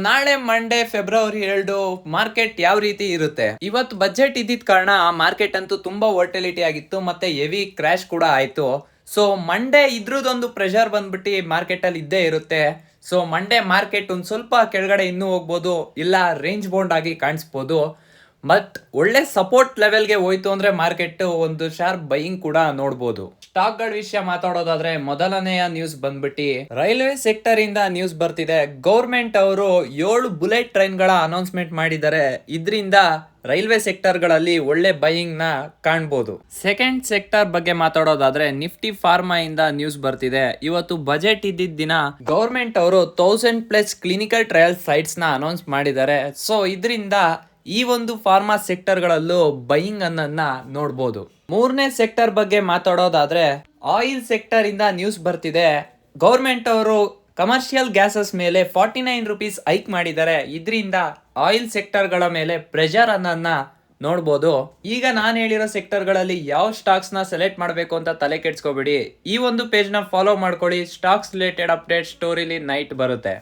ನಾಳೆ Monday February 2 market ಯಾವ ರೀತಿ ಇರುತ್ತೆ? ಇವತ್ತು ಬಜೆಟ್ ಇದ್ದಿದ್ ಕಾರಣ ಮಾರ್ಕೆಟ್ ಅಂತೂ ತುಂಬಾ ವೋಲ್ಟಿಲಿಟಿ ಆಗಿತ್ತು ಮತ್ತೆ ಹೆವಿ ಕ್ರಾಶ್ ಕೂಡ ಆಯ್ತು. ಮಂಡೇ ಇದ್ರದೊಂದು ಪ್ರೆಷರ್ ಬಂದ್ಬಿಟ್ಟು ಮಾರ್ಕೆಟ್ ಅಲ್ಲಿ ಇದ್ದೇ ಇರುತ್ತೆ. ಮಂಡೇ ಮಾರ್ಕೆಟ್ ಒಂದ್ ಸ್ವಲ್ಪ ಕೆಳಗಡೆ ಇನ್ನೂ ಹೋಗ್ಬೋದು, ಇಲ್ಲ ರೇಂಜ್ ಬೌಂಡ್ ಆಗಿ ಕಾಣಿಸ್ಬೋದು. ಬಟ್ ಒಳ್ಳೆ ಸಪೋರ್ಟ್ ಲೆವೆಲ್ಗೆ ಹೋಯ್ತು ಅಂದ್ರೆ ಮಾರ್ಕೆಟ್ ಒಂದು ಶಾರ್ಪ್ ಬೈಯಿಂಗ್ ಕೂಡ ನೋಡ್ಬೋದು. ಸ್ಟಾಕ್ ಗಳ ವಿಷಯ ಮಾತಾಡೋದಾದ್ರೆ ಮೊದಲನೆಯ ನ್ಯೂಸ್ ಬಂದ್ಬಿಟ್ಟು ರೈಲ್ವೆ ಸೆಕ್ಟರ್ ಇಂದ ನ್ಯೂಸ್ ಬರ್ತಿದೆ. ಗೌರ್ಮೆಂಟ್ ಅವರು 7 ಬುಲೆಟ್ ಟ್ರೈನ್ ಗಳ ಅನೌನ್ಸ್ಮೆಂಟ್ ಮಾಡಿದ್ದಾರೆ. ಇದರಿಂದ ರೈಲ್ವೆ ಸೆಕ್ಟರ್ ಗಳಲ್ಲಿ ಒಳ್ಳೆ ಬೈಯಿಂಗ್ ನ ಕಾಣಬಹುದು. ಸೆಕೆಂಡ್ ಸೆಕ್ಟರ್ ಬಗ್ಗೆ ಮಾತಾಡೋದಾದ್ರೆ ನಿಫ್ಟಿ ಫಾರ್ಮಾ ಇಂದ ನ್ಯೂಸ್ ಬರ್ತಿದೆ. ಇವತ್ತು ಬಜೆಟ್ ಇದ್ದಿದ್ದ ದಿನ ಗೌರ್ಮೆಂಟ್ ಅವರು 1000+ ಕ್ಲಿನಿಕಲ್ ಟ್ರಯಲ್ ಸೈಟ್ಸ್ ನ ಅನೌನ್ಸ್ ಮಾಡಿದ್ದಾರೆ. ಇದರಿಂದ ಈ ಒಂದು ಫಾರ್ಮಾ ಸೆಕ್ಟರ್ ಗಳಲ್ಲೂ ಬೈಯಿಂಗ್ ಅನ್ನನ್ನ ನೋಡಬಹುದು. ಮೂರನೇ ಸೆಕ್ಟರ್ ಬಗ್ಗೆ ಮಾತಾಡೋದಾದ್ರೆ ಆಯಿಲ್ ಸೆಕ್ಟರ್ ಇಂದ ನ್ಯೂಸ್ ಬರ್ತಿದೆ. ಗೌರ್ಮೆಂಟ್ ಅವರು ಕಮರ್ಷಿಯಲ್ ಗ್ಯಾಸಸ್ ಮೇಲೆ 49 ರುಪೀಸ್ ಹೈಕ್ ಮಾಡಿದ್ದಾರೆ. ಇದರಿಂದ ಆಯಿಲ್ ಸೆಕ್ಟರ್ ಗಳ ಮೇಲೆ ಪ್ರೆಷರ್ ಅನ್ನನ್ನ ನೋಡ್ಬೋದು. ಈಗ ನಾನು ಹೇಳಿರೋ ಸೆಕ್ಟರ್ ಗಳಲ್ಲಿ ಯಾವ ಸ್ಟಾಕ್ಸ್ ನ ಸೆಲೆಕ್ಟ್ ಮಾಡಬೇಕು ಅಂತ ತಲೆ ಕೆಡ್ಸ್ಕೊಬೇಡಿ. ಈ ಒಂದು ಪೇಜ್ ನ ಫಾಲೋ ಮಾಡ್ಕೊಳ್ಳಿ. ಸ್ಟಾಕ್ಸ್ ರಿಲೇಟೆಡ್ ಅಪ್ಡೇಟ್ ಸ್ಟೋರಿಲಿ ನೈಟ್ ಬರುತ್ತೆ.